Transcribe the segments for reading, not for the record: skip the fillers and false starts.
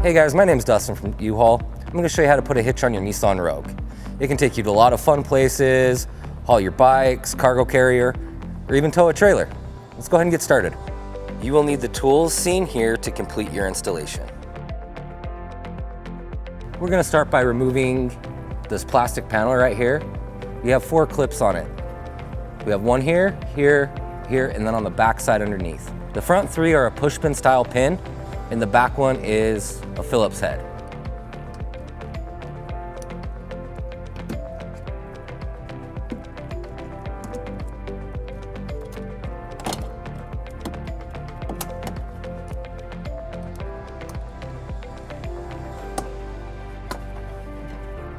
Hey guys, my name's Dustin from U-Haul. I'm going to show you how to put a hitch on your Nissan Rogue. It can take you to a lot of fun places, haul your bikes, cargo carrier, or even tow a trailer. Let's go ahead and get started. You will need the tools seen here to complete your installation. We're going to start by removing this plastic panel right here. You have 4 clips on it. We have one here, here, here, and then on the back side underneath. The front 3 are a push pin style pin, and the back one is a Phillips head.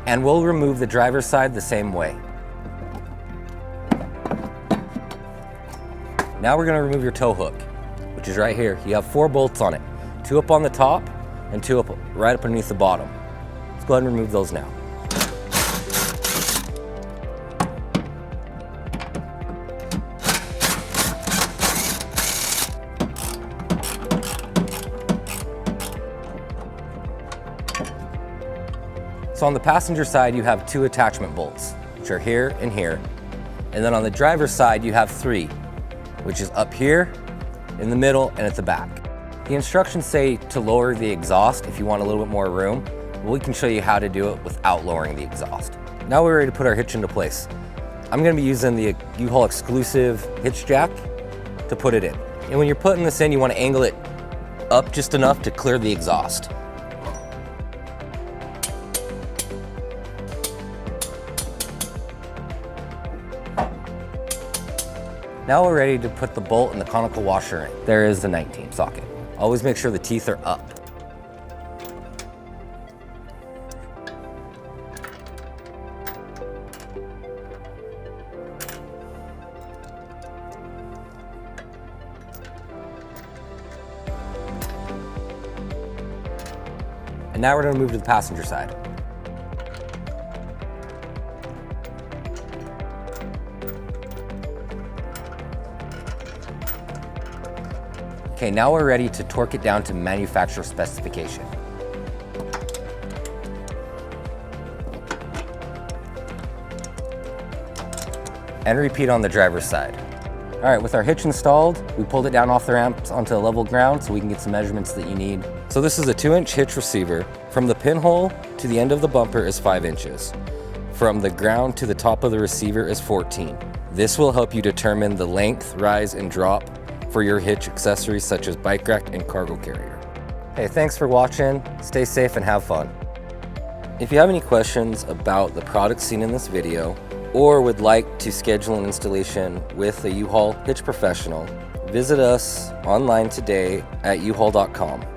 And we'll remove the driver's side the same way. Now we're going to remove your tow hook, which is right here. You have 4 bolts on it, 2 up on the top and 2 up right up underneath the bottom. Let's go ahead and remove those now. So on the passenger side, you have 2 attachment bolts, which are here and here. And then on the driver's side, you have 3, which is up here, in the middle, and at the back. The instructions say to lower the exhaust if you want a little bit more room. But we can show you how to do it without lowering the exhaust. Now we're ready to put our hitch into place. I'm going to be using the U-Haul exclusive hitch jack to put it in. And when you're putting this in, you want to angle it up just enough to clear the exhaust. Now we're ready to put the bolt and the conical washer in. There is the 19 socket. Always make sure the teeth are up. And now we're going to move to the passenger side. Okay, now we're ready to torque it down to manufacturer specification. And repeat on the driver's side. All right, with our hitch installed, we pulled it down off the ramps onto level ground so we can get some measurements that you need. So this is a 2-inch hitch receiver. From the pinhole to the end of the bumper is 5 inches. From the ground to the top of the receiver is 14. This will help you determine the length, rise, and drop for your hitch accessories such as bike rack and cargo carrier. Hey, thanks for watching. Stay safe and have fun. If you have any questions about the products seen in this video or would like to schedule an installation with a U-Haul Hitch Professional, visit us online today at uhaul.com.